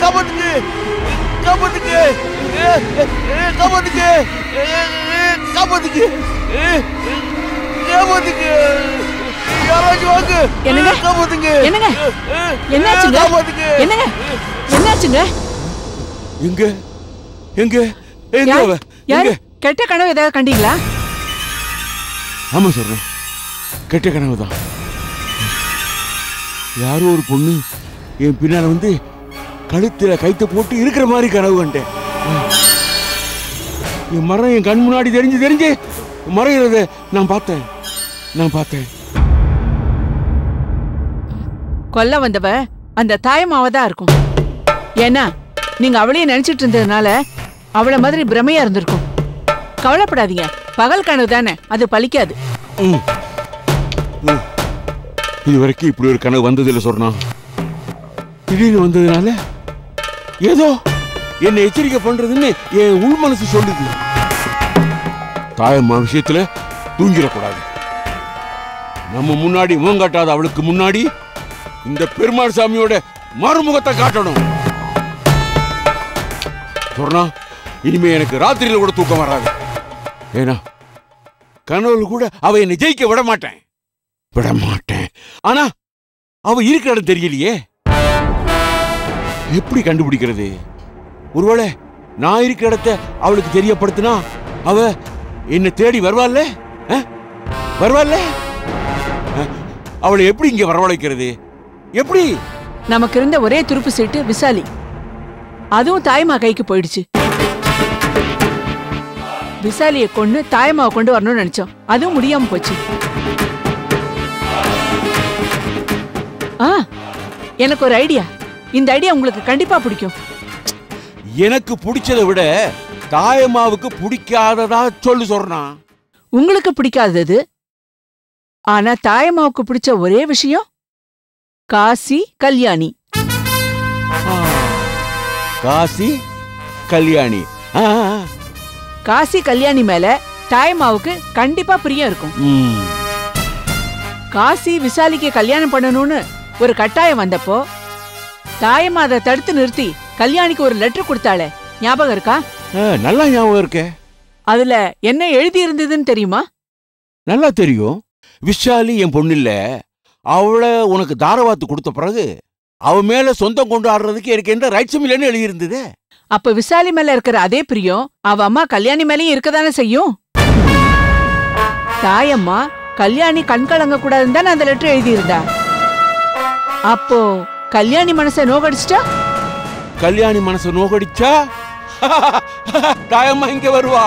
காப்பாத்துங்க காப்பாத்துங்க காப்பாத்துங்க காப்பாத்துங்க காப்பாத்துங்க யாராச்சும் வாங்க என்னங்க காப்பாத்துங்க என்னங்க என்னாச்சுங்க காப்பாத்துங்க என்னங்க என்னாச்சுங்க எங்க எங்க எங்க யாரு கெட்ட கனவு ஏதாவது கண்டீங்களா? ஆமா சொல்றேன், கெட்ட கனவு தான். யாரோ ஒரு பொண்ணு என் பின்னால வந்து கழுத்துல கைத்த போட்டு இருக்கிற மாதிரி கனவு கண்டேன். என் மரம் என் கண் முன்னாடி தெரிஞ்சு மறைகிறத நான் பார்த்தேன். கொல்ல வந்தவ அந்த தாயமாவதான் இருக்கும். ஏன்னா நீங்க அவளையே நினைச்சிட்டு இருந்ததுனால அவளை மாதிரி பிரமையா இருந்திருக்கும். கவலைப்படாதீங்க, பகல் கனவு தானே, அது பலிக்காது. இது வரைக்கும் இப்படி ஒரு கனவு வந்ததில்லை சொன்னா. திடீர்னு வந்ததுனால ஏதோ என்னை எச்சரிக்கை பண்றதுன்னு என் உள் மனசு சொல்லுது. தாயம்மா விஷயத்துல தூங்கிடக்கூடாது. நம்ம முன்னாடி முகம் காட்டாத அவளுக்கு முன்னாடி இந்த பெருமாள் சாமியோட மறுமுகத்தை காட்டணும். சொன்னா இனிமே எனக்கு ராத்திரியில கூட தூக்கம் வராது. ஏன்னா கனவுல கூட அவ என்னை ஜெயிக்க விட மாட்டேன். ஆனா அவ இருக்கிற இடம் தெரியலையே, எப்படி கண்டுபிடிக்கிறது? ஒருவேளை நான் இருக்கிற இடத்த அவளுக்கு தெரியப்படுத்தினா அவ என்னை தேடி வருவாள்ல? அவளை எப்படி இங்க வரவழைக்கிறது? எப்படி? நமக்கு இருந்த ஒரே துருப்பு சீட்டு விசாலி, அதுவும் தாய்மா கைக்கு போயிடுச்சு. விசாலியை கொண்டு தாயம்மாவை கொண்டு வரணும்னு நினைச்சோம், அதுவும் முடியாம போச்சு. எனக்கு ஒரு ஐடியா. இந்த ஐடியா உங்களுக்கு கண்டிப்பா பிடிக்கும். எனக்கு பிடிச்சதை விட தாயம்மாவுக்கு பிடிக்காததா சொல்லு சொன்னா. உங்களுக்கு பிடிக்காதது, ஆனா தாயம்மாவுக்கு பிடிச்ச ஒரே விஷயம் காசி கல்யாணி. காசி கல்யாணி. காசி கல்யாணி மேல தாயம்மாவுக்கு கண்டிப்பா பிரியம் இருக்கும். காசி விசாலிக்கு கல்யாணம் பண்ணணும்னு ஒரு கட்டாயம் வந்தப்போ தாயம்மா அதை தடுத்து நிறுத்தி கல்யாணிக்கு ஒரு லெட்டர் கொடுத்தாளே, ஞாபகம் இருக்கா? நல்லா ஞாபகம் இருக்கே. அதுல என்ன எழுதி இருந்ததுன்னு தெரியுமா? நல்லா தெரியும். விசாலி என் பொண்ணு இல்ல, அவளை உனக்கு தாரவாத்து கொடுத்த பிறகு அவ மேல சொந்தம் கொண்டு ஆடுறதுக்கு எனக்கு எந்த ரைட்ஸும் இல்லைன்னு எழுதியிருந்தது. அப்ப விசாலி மேல இருக்கிற அதே பிரியம் அவ அம்மா கல்யாணி மேலயும் இருக்கதானே செய்யும். தாயம்மா கல்யாணி கண் கலங்க கூடாதுன்னு தானே அந்த லெட்டர் எழுதியிருந்தா. அப்போ கல்யாணி மனசை நோகடிச்சிட்டா? கல்யாணி மனசை நோகடிச்சா தாயம்மா இங்க வருவா.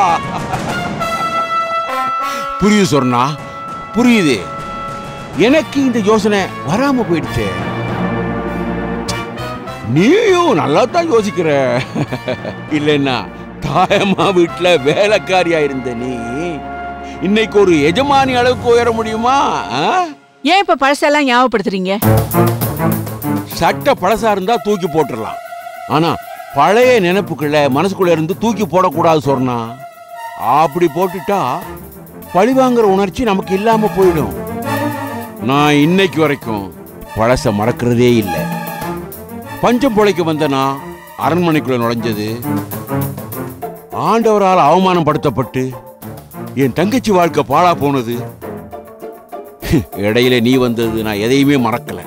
புரியுது சொன்னா, புரியுது. எனக்கு இந்த யோசனை வராம போயிடுச்சு. நீயும் நல்லா தான் யோசிக்கிற. இல்லைன்னா தாயம்மா வீட்டுல வேலைக்காரியா இருந்த நீ இன்னைக்கு ஒரு எஜமானி அளவுக்கு உயர முடியுமா? ஏன் இப்ப பழசெல்லாம் ஞாபகப்படுத்துறீங்க? சட்ட பழசா இருந்தா தூக்கி போட்டுடலாம், ஆனா பழைய நினைப்புக்குள்ள மனசுக்குள்ள இருந்து தூக்கி போடக்கூடாது சொன்னா. அப்படி போட்டுட்டா பழிவாங்கிற உணர்ச்சி நமக்கு இல்லாம போயிடும். நான் இன்னைக்கு வரைக்கும் பழச மறக்கிறதே இல்லை. பஞ்சம் பொழைக்க வந்தனா அரண்மனைக்குள்ள நுழைஞ்சது, ஆண்டவரால் அவமானம் படுத்தப்பட்டு என் தங்கச்சி வாழ்க்கை பாழா போனது, இடையில நீ வந்தது, நான் எதையுமே மறக்கல.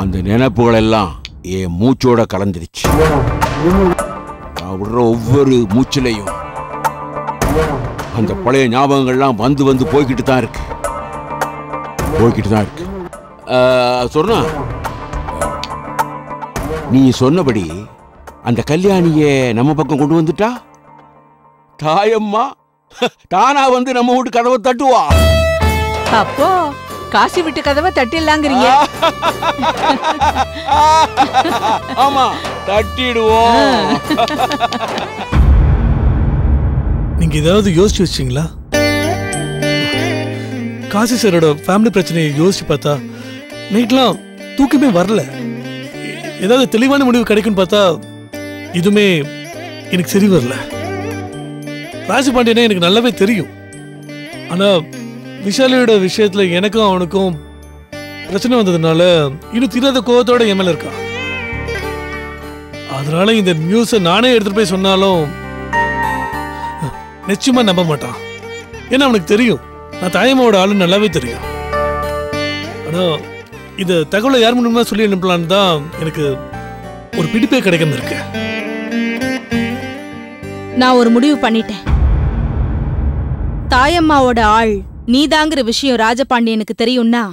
அந்த நினைப்புகள் எல்லாம் என் மூச்சோட கலந்துருச்சு. நான் விடுற ஒவ்வொரு மூச்சிலையும் அந்த பழைய ஞாபகங்கள்லாம் வந்து வந்து போய்கிட்டு தான் இருக்கு. சொன்னா நீ சொன்னபடி அந்த கல்யாணிய நம்ம பக்கம் கொண்டு வந்துட்டா தாயம்மா தானா வந்து நம்ம வீட்டு கதவை தட்டுவா. அப்போ காசி விட்டு கதவை தட்டிடலாங்கிறீங்க? ஆமா, தட்டிடுவோம். நீங்க ஏதாவது யோசிச்சு வச்சீங்களா? காசி சாரோட ஃபேமிலி பிரச்சனையை யோசிச்சு பார்த்தா நைட்லாம் தூக்கமே வரல. ஏதாவது தெளிவான முடிவு கிடைக்கும்னு பார்த்தா இதுவுமே எனக்கு சரி வரல. ராஜபாண்டியனே எனக்கு நல்லாவே தெரியும். ஆனா விஷாலியோட விஷயத்துல எனக்கும் அவனுக்கும் பிரச்சனை வந்ததுனால இன்னும் தீராத கோவத்தோட என் மேல இருக்கான். அதனால இந்த நியூஸை நானே எடுத்துட்டு போய் சொன்னாலும் நிச்சயமா நம்ப மாட்டான். ஏன்னா அவனுக்கு தெரியும் நான் தாயம்மாவோட ஆளு நல்லாவே தெரியும். ஆனா இந்த தகவலை யார் மூலமா சொல்லி அனுப்பலான்னு தான் எனக்கு ஒரு பிடிப்பே கிடைக்காம இருக்கு. நான் ஒரு முடிவு பண்ணிட்டேன். தாயம்மாவோட ஆள் நீதாங்கிற விஷயம் ராஜபாண்டியனுக்கு தெரியும்னா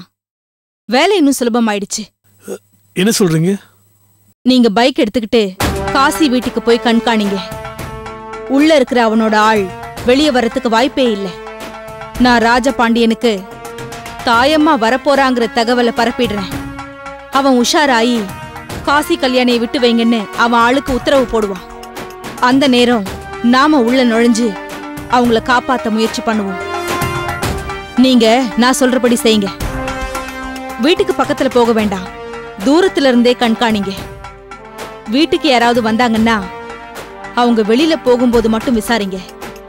வேலை இன்னும் சுலபமாயிடுச்சு. என்ன சொல்றீங்க? நீங்க பைக் எடுத்துக்கிட்டு காசி வீட்டுக்கு போய் கண்காணிங்க. உள்ள இருக்கிற அவனோட ஆள் வெளியே வரத்துக்கு வாய்ப்பே இல்லை. நான் ராஜபாண்டியனுக்கு தாயம்மா வரப்போறாங்கிற தகவலை பரப்பிடுறேன். அவன் உஷாராயி காசி கல்யாணியை விட்டு வைங்கன்னு அவன் ஆளுக்கு உத்தரவு போடுவான். அந்த நேரம் நாம உள்ள நுழைஞ்சு அவங்கள காப்பாத்த முயற்சி பண்ணுவோம். நீங்க நான் சொல்றபடி செய்யுங்க. வீட்டுக்கு பக்கத்துல போக வேண்டாம், தூரத்துல இருந்தே கண்காணிங்க. வீட்டுக்கு யாராவது வந்தாங்கன்னா அவங்க வெளியில போகும்போது மட்டும் விசாரிங்க.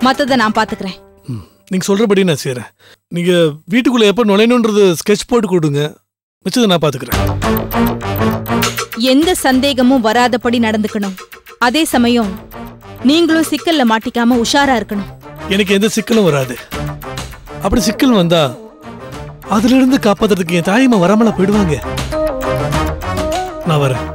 மத்தத நான் பாத்துக்கிறேன். நீங்க சொல்றபடி நான் செய்யறேன். நீங்க வீட்டுக்குள்ள எப்ப நுழையணும்ன்றது ஸ்கெட்ச் போட்டு கொடுங்க, மிச்சதை நான் பாத்துக்கிறேன். எந்த சந்தேகமும் வராதபடி நடந்துக்கணும். அதே சமயம் நீங்களும் சிக்கல்ல மாட்டிக்காம உஷாரா இருக்கணும். எனக்கு எந்த சிக்கலும் வராது. அப்படி சிக்கல் வந்தா அதுல இருந்து காப்பாத்துறதுக்கு என் தாயம்மா வராமல போயிடுவாங்க. நான் வரேன்.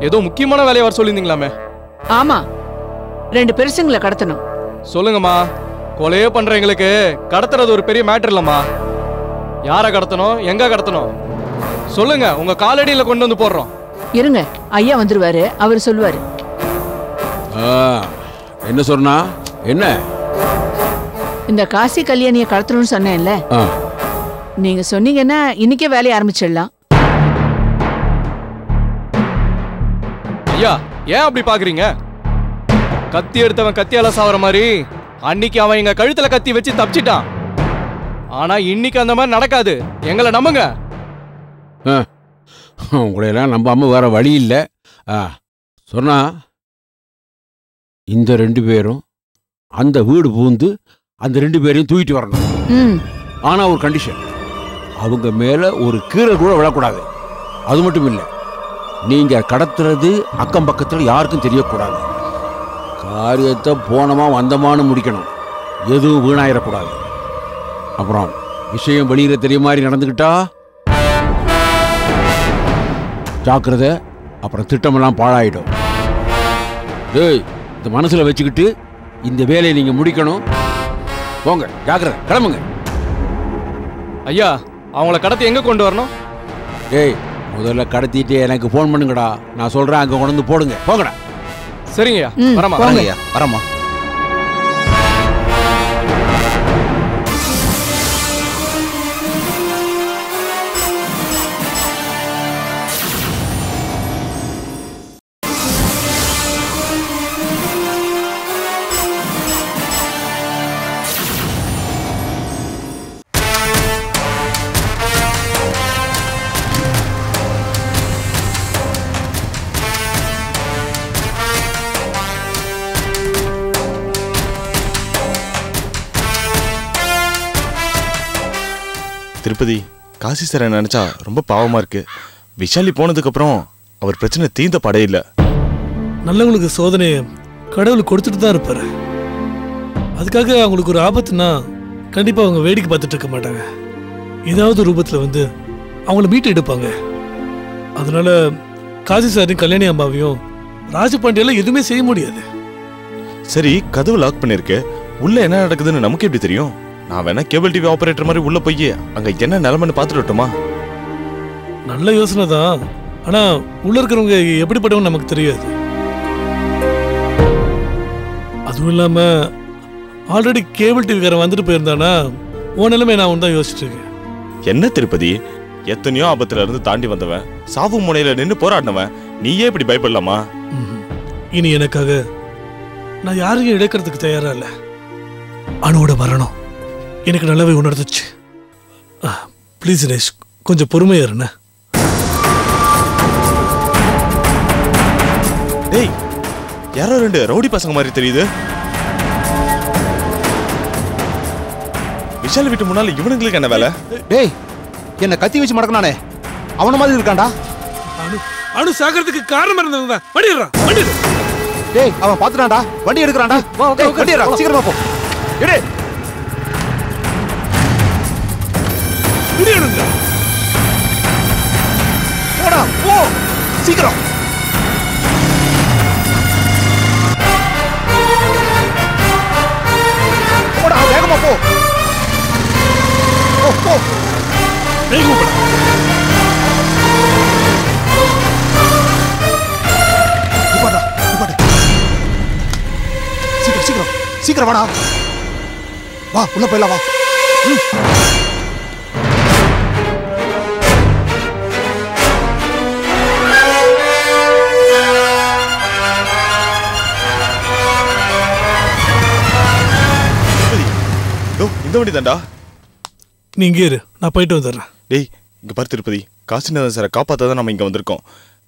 ஏதோ முக்கியமான வேலையை வர சொல்லியிருந்தீங்களாமே? ஆமா, 2 பெருசுங்களை கடத்தணும். சொல்லுங்கம்மா. கொலையே பண்ற எங்களுக்கு கடத்துறது ஒரு பெரிய மேட்டர் இல்லம்மா. யாரை கடத்தணும், எங்க கடத்தணும் சொல்லுங்க, உங்க காலடியில கொண்டு வந்து போடுறோம். இருங்க, ஐயா வந்துருவாரு, அவர் சொல்லுவாரு. என்ன சொன்னா? என்ன இந்த காசி கல்யாணியை கடத்தணும்னு சொன்னேன்ல, நீங்க சொன்னீங்கன்னா இன்னைக்கே வேலையை ஆரம்பிச்சிடலாம். ஐயா, ஏன் அப்படி பாக்குறீங்க? கத்தி எடுத்தவன் கத்தியால சாவற மாதிரி அன்னைக்கு அவன் எங்க கழுத்துல கத்தி வச்சு தப்பிச்சிட்டான். ஆனா இன்னைக்கு அந்த மாதிரி நடக்காது. எங்களை நம்புங்க. உங்களையெல்லாம் நம்பாம வேற வழி இல்லை. சொன்னா இந்த 2 பேரும் அந்த வீடு பூந்து அந்த 2 பேரையும் தூக்கிட்டு வரணும். ஆனா ஒரு கண்டிஷன், அவங்க மேல ஒரு கீரை கூட விழக்கூடாது. அது மட்டும் இல்லை, நீங்க கடத்துறது அக்கம் பக்கத்தில் யாருக்கும் தெரியக்கூடாது. காரியத்தை போனமா வந்தமானு முடிக்கணும். எதுவும் வீணாயிடக்கூடாது. அப்புறம் விஷயம் வெளியில தெரிய மாதிரி நடந்துக்கிட்டா ஜாக்கிரதை, அப்புறம் திட்டமெல்லாம் பாழாயிடும். டேய், இந்த மனசுல வச்சுக்கிட்டு இந்த வேலையை நீங்க முடிக்கணும். போங்க, ஜாக்கிரதை, கிளம்புங்க. ஐயா, அவங்கள கடத்தி எங்க கொண்டு வரணும்? டேய், முதல்ல கடத்திட்டு எனக்கு போன் பண்ணுங்கடா. நான் சொல்றேன், அங்க கொண்டு வந்து போடுங்க. போங்கடா. சரிங்கய்யா, வரமா. வரங்கய்யா, வரமா. திருப்பதி, காசி சாரை நினைச்சா ரொம்ப பாவமா இருக்கு. விஷாலி போனதுக்கு அப்புறம் அவர் பிரச்சனை தீர்ந்த படே இல்ல. நல்லவங்களுக்கு சோதனையை கடவுள் கொடுத்துட்டு தான் இருப்பாரு. அதுக்காக அவங்களுக்கு ஒரு ஆபத்துனா கண்டிப்பா அவங்க வேடிக்கை பார்த்துட்டு இருக்க மாட்டாங்க. ஏதாவது ரூபத்துல வந்து அவங்கள மீட்டு எடுப்பாங்க. அதனால காசி சாரையும் கல்யாணி அம்மாவையும் ராஜபாண்டியெல்லாம் எதுவுமே செய்ய முடியாது. சரி, கதவு லாக் பண்ணிருக்கு. உள்ள என்ன நடக்குதுன்னு நமக்கு எப்படி தெரியும்? நான் வேணா கேபிள் டிவி ஆபரேட்டர் மாதிரி உள்ள போய் அங்க என்ன நிலைமைன்னு பார்த்துட்டு வரட்டுமா? நல்ல யோசனை தான். ஆனா உள்ள இருக்கிறவங்க எப்படிப்பட்டவங்க நமக்கு தெரியாது. அதுவும் இல்லாம ஆல்ரெடி கேபிள் டிவிக்காரன் வந்துட்டு போயிருந்தானா உன் நிலைமை நான் ஒன்று தான் யோசிச்சுட்டு இருக்கேன். என்ன திருப்பதி, எத்தனையோ ஆபத்துல இருந்து தாண்டி வந்தவன், சாவு முனையில நின்று போராடினவன், நீயே இப்படி பயப்படலாமா? இனி எனக்காக நான் யாரையும் இழக்கிறதுக்கு தயாரா இல்ல. அணுவோட வரணும் எனக்கு நல்லாவே உணர்ந்துச்சு. ப்ளீஸ் தினேஷ், கொஞ்சம் பொறுமையா இருண்ண. டேய், யாரோ ரெண்டு ரவுடி பசங்க மாதிரி தெரியுது. விஷால் வீட்டு முன்னால இவனுங்களுக்கு என்ன வேலை? டேய், என்ன கத்தி வச்சு மடக்கனானே அவன மாதிரி இருக்கான்டா. அணு அணு சாகிறதுக்கு காரணம் இருந்தவங்க தான். வண்டிடுறா, வண்டிடு. டேய், அவன் பாத்துட்டான்டா, வண்டி எடுக்கறான்டா. டேய், வண்டி எடுடா, சீக்கிரமா போ. எடு. வண்டி எடுங்க. போடா, போ. சீக்கிரம். போடா, வேகமா போ. போ, போ. வேகமா போடா. நிப்பாடா, நிப்பாடு. சீக்கிரம், சீக்கிரம், சீக்கிரம் வாடா. வா, உள்ள போயிடலாம், வா. இந்த வண்டி தான்டா. நீ இங்கே இரு, நான் போயிட்டு வந்துடுறேன். டேய், இங்க பாரு திருப்பதி, காசிநாதன் சாரை காப்பாத்தாதான் நம்ம இங்க வந்திருக்கோம்.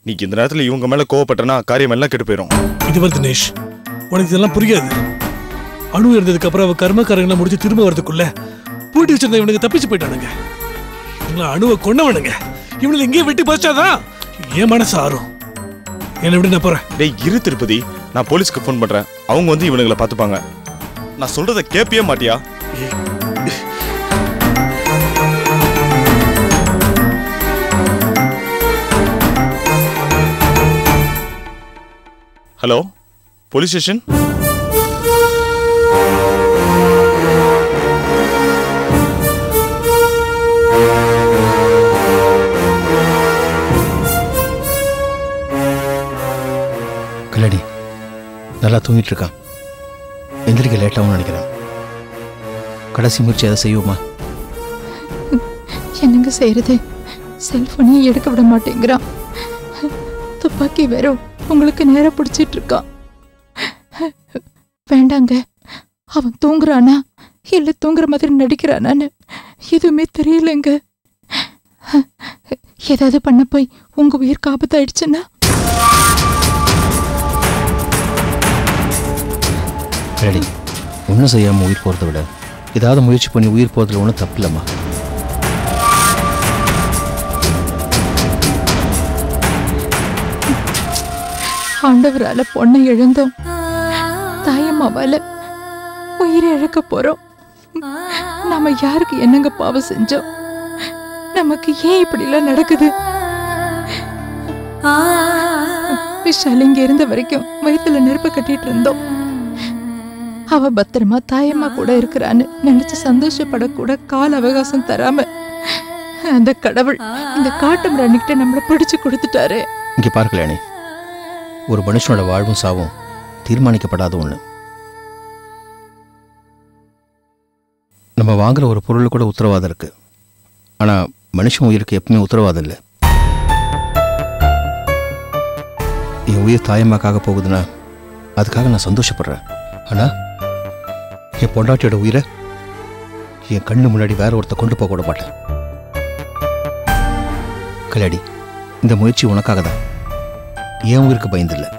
நீ இந்த நேரத்துல இவங்க மேல கோவப்பட்டனா காரியம் எல்லாம் கெட்டு போயிடும். இதுவரை தினேஷ், உனக்கு இதெல்லாம் புரியாது. அணு இருந்ததுக்கு அப்புறம் அவ கர்மக்காரங்களை முடிச்சு திரும்ப வரதுக்குள்ள பூட்டி வச்சிருந்த இவனுக்கு தப்பிச்சு போயிட்டானுங்க. இவங்களை அணுவை கொண்டவனுங்க. இவனுக்கு இங்கேயே வெட்டி பச்சாதான் என் மனசு ஆறும். என்ன விட நான் போறேன். டேய் இரு திருப்பதி, நான் போலீஸ்க்கு ஃபோன் பண்றேன். அவங்க வந்து இவனுங்களை பார்த்துப்பாங்க. நான் சொல்றத கேப்பியே மாட்டியா? Hello, police station. கல்யாணி நல்லா தூங்கிட்டு இருக்கான். எந்திரிக்க லேட்டாகவும் நினைக்கிறேன். கடைசி முயற்சி அதை செய்வோமா? என்னங்க செய்யறது? செல்போனையும் எடுக்க விட மாட்டேங்கிறான். துப்பாக்கி வேற உங்களுக்கு நேர பிடிச்சிட்டு இருக்கான். வேண்டாங்க, அவன் தூங்குறானா இல்ல தூங்குற மாதிரி நடிக்கிறானான்னு எதுவுமே தெரியலங்க. ஏதாவது பண்ண போய் உங்க உயிர் காப்பத்தாயிடுச்சுன்னா? ரெடி, ஒன்றும் செய்யாமல் உயிர் போகிறத விட ஏதாவது முயற்சி பண்ணி உயிர் போகிறதுல ஒன்றும் தப்பு இல்லைம்மா. ஆண்டவரால பொண்ணை இழந்தோம், தாயம்மாவால உயிரை இழக்க போறோம். நாம யாருக்கு என்னங்க பாவம் செஞ்சோம்? நமக்கு ஏன் இப்படி எல்லாம் நடக்குது? விஷால் இங்க இருந்த வரைக்கும் வயிற்றுல நெருப்பு கட்டிட்டு இருந்தோம். அவ பத்திரமா தாயம்மா கூட இருக்கிறான்னு நினைச்சு சந்தோஷப்படக்கூட கால அவகாசம் தராம அந்த கடவுள் இந்த காட்டு மிராண்டிகிட்ட நம்மளை பிடிச்சு கொடுத்துட்டாரு. இங்கே பாரு கல்யாணி, ஒரு மனுஷனோட வாழ்வும் சாவும் தீர்மானிக்கப்படாத ஒன்று. நம்ம வாங்குற ஒரு பொருள் கூட உத்தரவாதம் இருக்கு. ஆனால் மனுஷன் உயிருக்கு எப்பவுமே உத்தரவாதம் இல்லை. என் உயிர் தாயம்மாக்காக போகுதுன்னா அதுக்காக நான் சந்தோஷப்படுறேன். ஆனால் என் பொண்டாட்டியோட உயிரை என் கண்ணு முன்னாடி வேற ஒருத்த கொண்டு போக கூட மாட்டேன். கல்யாணி, இந்த முயற்சி உனக்காக தான், என் உயிருக்கு பயந்தில்லை.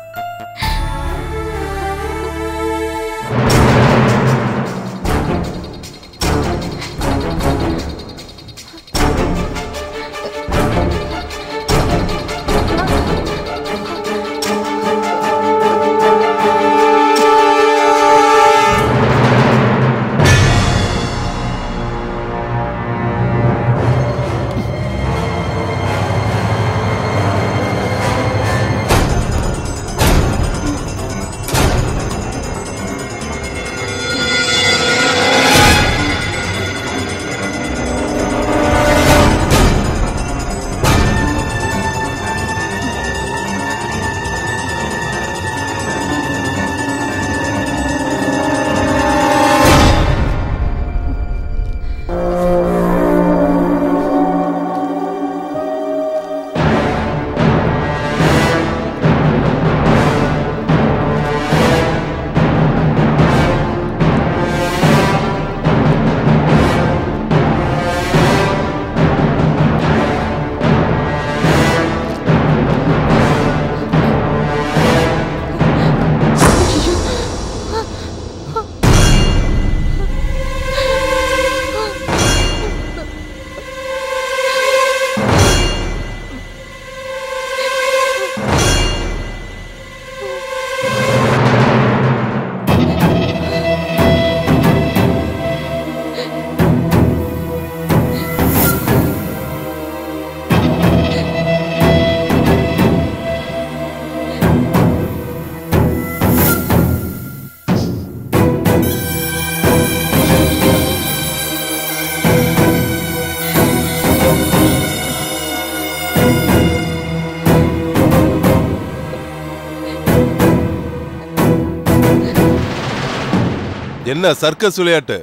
என்ன சர்க்கஸ் விளையாட்டு?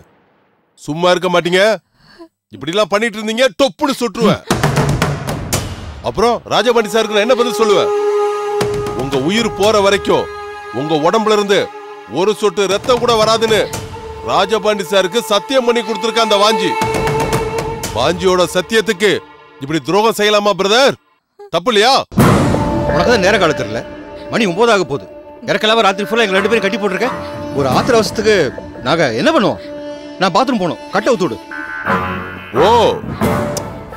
சும்மா இருக்க மாட்டீங்க. இப்படிலாம் பண்ணிட்டு இருந்தீங்க தொப்புன்னு சுட்டுருவேன். அப்புறம் ராஜபாண்டி சாருக்கு நான் என்ன பதில் சொல்லுவேன்? உங்க உயிர் போற வரைக்கும் உங்க உடம்புல இருந்து ஒரு சொட்டு ரத்தம் கூட வராதுன்னு ராஜபாண்டி சாருக்கு சத்தியம் பண்ணி கொடுத்திருக்க அந்த வாஞ்சி. வாஞ்சியோட சத்தியத்துக்கு இப்படி துரோகம் செய்யலாமா பிரதர்? தப்பு இல்லையா? உனக்கு நேர காலத்துல இல்ல, மணி 9 ஆக போகுது. இறக்கலாம ராத்திரி ஃபுல்லா எங்க 2 பேரும் கட்டி போட்டிருக்கேன். ஒரு ஆத்திர அவசரத்துக்கு நாங்க என்ன பண்ணுவோம்? நான் பாத்ரூம் போனோம், கட்ட ஊத்துடு. ஓ,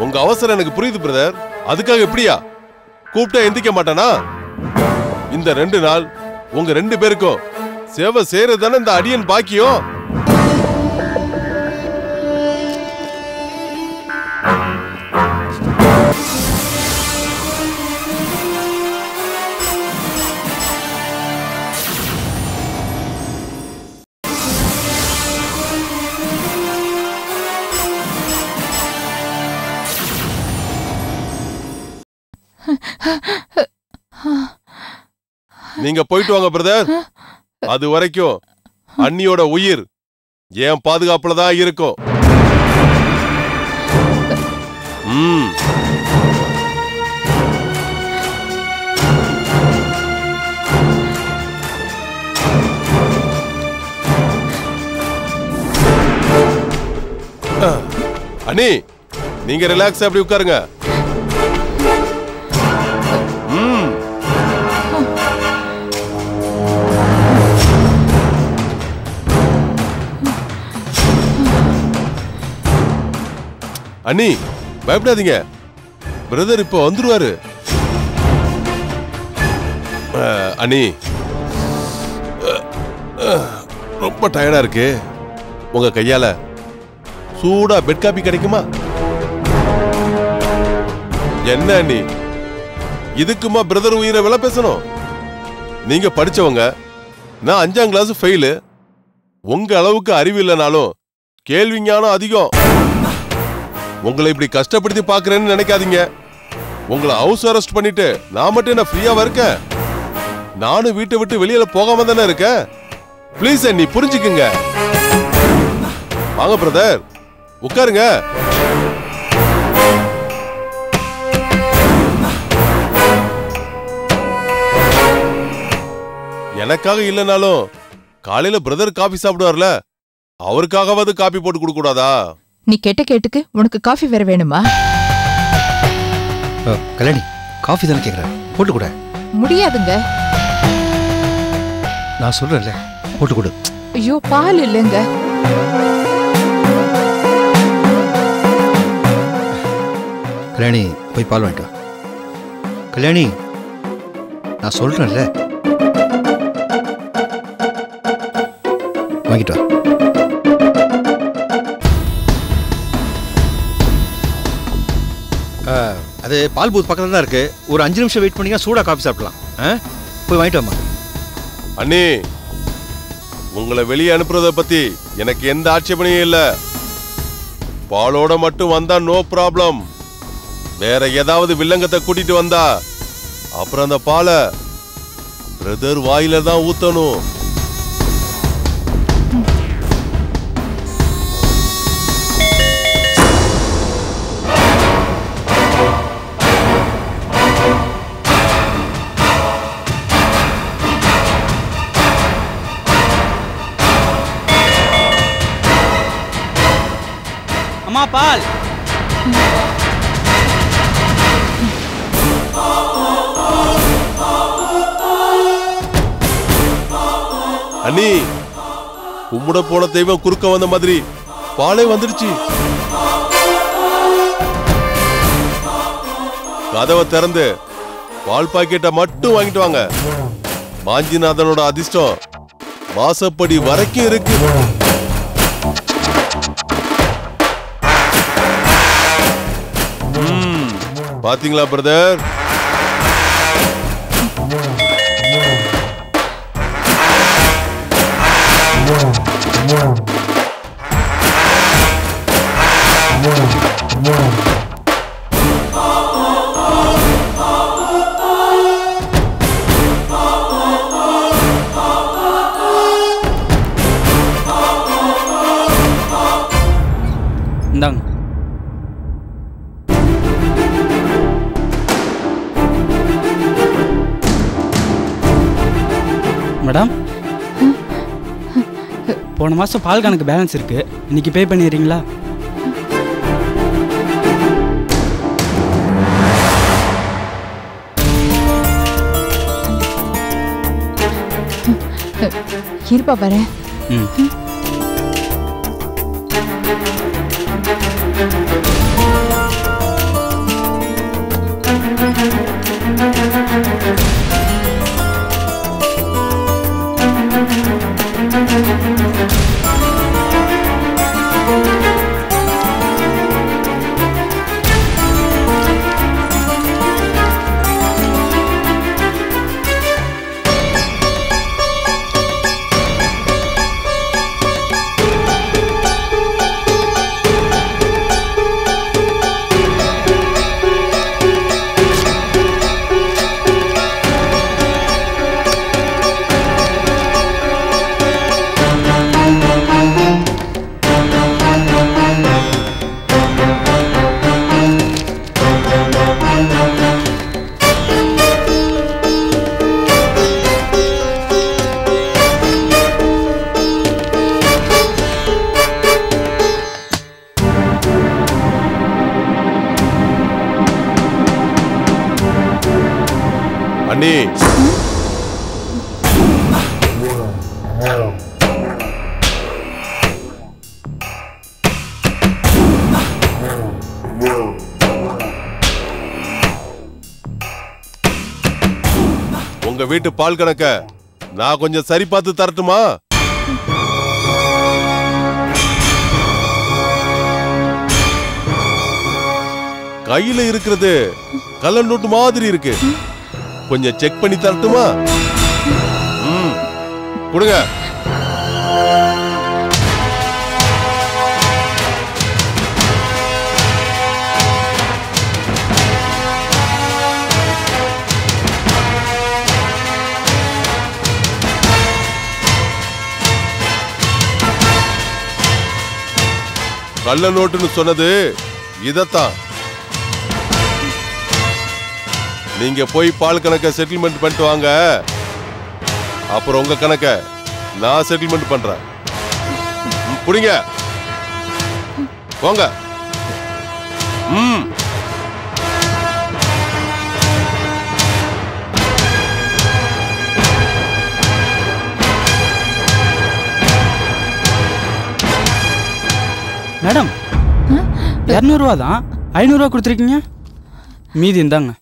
உங்க அவசரம் எனக்கு புரியுது பிரதர். அதுக்காக எப்படியா கூப்பிட்டா எந்திக்க மாட்டானா? இந்த 2 நாள் உங்க 2 பேருக்கும் சேவை செய்யறதுதானே இந்த அடியன் பாக்கியம். நீங்க போயிட்டு வாங்க பிரதர். அது வரைக்கும் அண்ணியோட உயிர் என் பாதுகாப்புல தான் இருக்கும். அண்ணி, நீங்க ரிலாக்ஸ் அப்படி உட்காருங்க. அண்ணி பயப்படாதீங்க, பிரதர் இப்ப வந்துருவாரு. அண்ணி ரொம்ப டயர்டா இருக்கு. உங்க கையால சூடா பெட் காபி கிடைக்குமா? என்ன அண்ணி, இதுக்குமா பிரதர் உயிரை விலை பேசணும்? நீங்க படிச்சவங்க, நான் 5ஆம் கிளாஸ் ஃபெயிலு. உங்க அளவுக்கு அறிவு இல்லைனாலும் கேள்வி ஞானம் அதிகம். உங்களை இப்படி கஷ்டப்படுத்தி பாக்குறேன்னு நினைக்காதீங்க. உங்களை ஹவுஸ் அரெஸ்ட் பண்ணிட்டு நான் மட்டும் என்ன ஃப்ரீயாவா இருக்கேன்? நானும் வீட்டை விட்டு வெளியில போகாம தானே இருக்கேன். ப்ளீஸ் அண்ணி புரிஞ்சுக்குங்க. வாங்க பிரதர், உட்காருங்க. எனக்காக இல்லைனாலும் காலையில பிரதர் காபி சாப்பிடுவார்ல, அவருக்காகவாது காபி போட்டு கொடுக்க கூடாதா? நீ கேட்ட கேட்டுக்கு உனக்கு காஃபி வேற வேணுமா? கல்யாணி, காஃபி தானே கேக்குறேன், போட்டு கூட. முடியாதுங்க. நான் சொல்றேன்ல, போட்டு கொடு. ஐயோ, பால் இல்லைங்க. கல்யாணி, போய் பால் வாங்கிட்டு வா. கல்யாணி, நான் சொல்றேன்ல, வாங்கிட்டு வா. அது பால் பூத் பக்கத்துல தான் இருக்கு. ஒரு 5 நிமிஷம் வெயிட் பண்ணீங்கன்னா சூடா காஃபி சாப்பிடலாம். போய் வாங்கிட்டு வாமா. அண்ணி, உங்களை வெளியே அனுப்புறத பத்தி எனக்கு எந்த ஆட்சேபனையும் இல்ல. பாலோட மட்டும் வந்தா நோ ப்ராப்ளம். வேற ஏதாவது வில்லங்கத்தை கூட்டிட்டு வந்தா அப்புறம் அந்த பாலை பிரதர் வாயில தான் ஊத்தணும். அம்மா, பால். அண்ணி, கும்பிட போன தெய்வம் குறுக்க வந்த மாதிரி பாலே வந்துடுச்சு. கதவை திறந்து பால் பாக்கெட்டை மட்டும் வாங்கிட்டு வாங்க. மாஞ்சிநாதனோட அதிர்ஷ்டம் வாசப்படி வரைக்கும் இருக்கு. பாத்தீங்களா பிரதர்? இந்தாங்க. மேடம், போன மாசம் பால் கணக்கு பேலன்ஸ் இருக்கு, இன்னைக்கு பே பண்ணிடுறீங்களா? இருப்பா வரேன். அண்ணி, உங்க வீட்டு பால் கணக்க நான் கொஞ்சம் சரி பார்த்து தரட்டுமா? கையில இருக்கிறது கள்ள நோட்டு மாதிரி இருக்கு, கொஞ்சம் செக் பண்ணி தரட்டுமா? கொடுங்க. கள்ள நோட்டுன்னு சொன்னது இதத்தான். நீங்க போய் பால் கணக்க செட்டில்மெண்ட் பண்ணிட்டு வாங்க, அப்புறம் உங்க கணக்க நான் செட்டில்மெண்ட் பண்றேன். புடிங்க, போங்க. மேடம், 200 ரூபா தான், 500 ரூபா கொடுத்துருக்கீங்க, மீதி இந்தாங்க.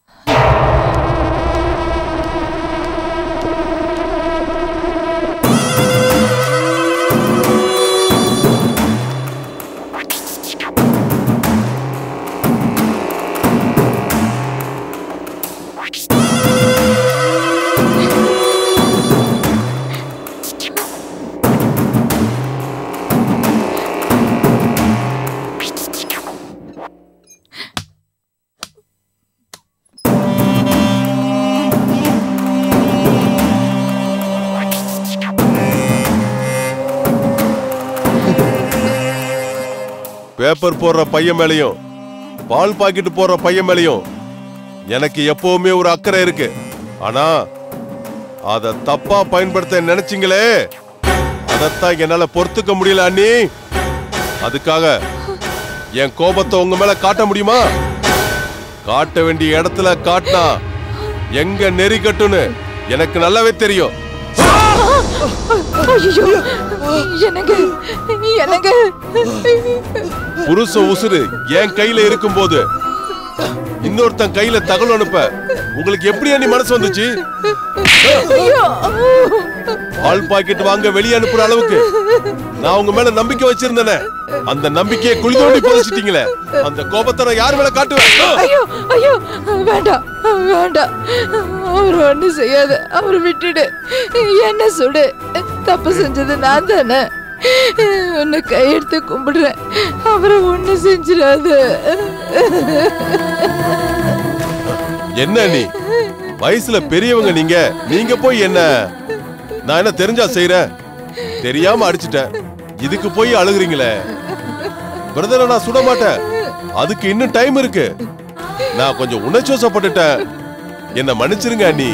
பேப்பர் போடுற பையன் மேலையும் பால் பாக்கெட் போடுற பையன் மேலையும் எனக்கு எப்பவுமே ஒரு அக்கறை இருக்கு. ஆனா அத தப்பா பயன்படுத்த நினைச்சீங்களே, அதத்தான் என்னால பொறுத்துக்க முடியல அண்ணி. அதுக்காக என் கோபத்தை உங்க மேல காட்ட முடியுமா? காட்ட வேண்டிய இடத்துல காட்டினா எங்க நெறி கட்டுன்னு எனக்கு நல்லாவே தெரியும். புருஷ உசுறு என் கையில இருக்கும் போது இன்னொருத்தன் கையில தகவல் அனுப்ப உங்களுக்கு எப்படி அண்ணி மனசு வந்துச்சு? பால் பாக்கெட் வாங்க வெளியே அனுப்புற அளவுக்கு நான் உங்க மேல நம்பிக்கை வச்சிருந்தேனே, அந்த நம்பிக்கையை குழி தோண்டி புதைச்சிட்டீங்களே. அந்த கோபத்தை நான் யார் மேல காட்டுவேன்? வேண்டாம் வேண்டாம், அவர் ஒண்ணு செய்யாத, அவரை விட்டுடு, என்ன சுடு, தப்பு செஞ்சது நான் தானே, உன்னை கையெடுத்து கும்பிடுறேன், அவரை ஒண்ணு செஞ்சிடாத. என்ன நீ வயசுல பெரியவங்க, நீங்க போய் என்ன நான் என்ன தெரிஞ்சா செய்யறேன், தெரியாம அடிச்சிட்டேன், இதுக்கு போய் அழுகுறீங்களே. பிரதரை நான் சுட மாட்டேன். அதுக்கு இன்னும் டைம் இருக்கு. நான் கொஞ்சம் உணர்ச்சிவசப்பட்டுட்டேன். என்ன மன்னிச்சிருங்க அண்ணி.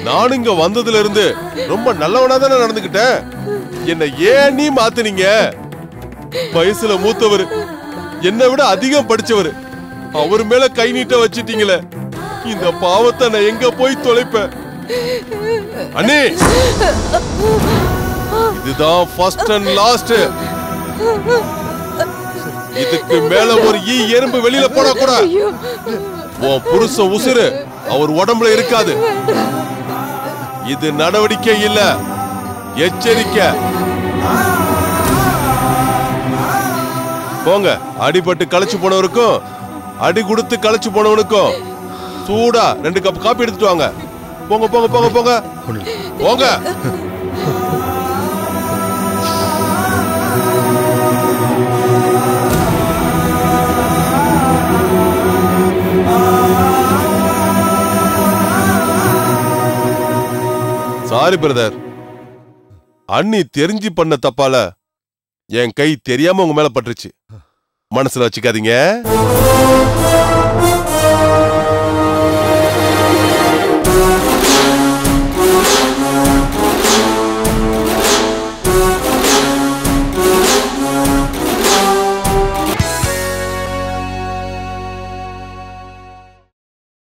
நானும் இங்க வந்ததுல இருந்து ரொம்ப நல்லவனா தானே நடந்துக்கிட்டேன். என்ன ஏன் நீ மாத்துனீங்க? வயசுல மூத்தவர், என்னை விட அதிகம் படிச்சவர், அவர் மேல கை நீட்ட வச்சிட்டீங்களே. இந்த பாவத்தை நான் எங்க போய் தொலைப்பேன்? அண்ணே, இதுதான் ஃபர்ஸ்ட் அண்ட் லாஸ்ட். இதுக்கு மேல ஒரு எறும்பு வெளியில போட கூட உன் புருஷ உசுறு அவர் உடம்புல இருக்காது. இது நடவடிக்கை இல்ல, எச்சரிக்கை. போங்க, அடிபட்டு களைச்சு போனவருக்கும் அடி கொடுத்து களைச்சு போனவனுக்கும் சூடா 2 கப் காப்பி எடுத்துட்டு வாங்க. போங்க போங்க போங்க போங்க போங்க. சாரி பிரதர், அண்ணி தெரிஞ்சு பண்ண தப்பால என் கை தெரியாம உங்க மேல பட்டுருச்சு. மனசுல வச்சுக்காதீங்க.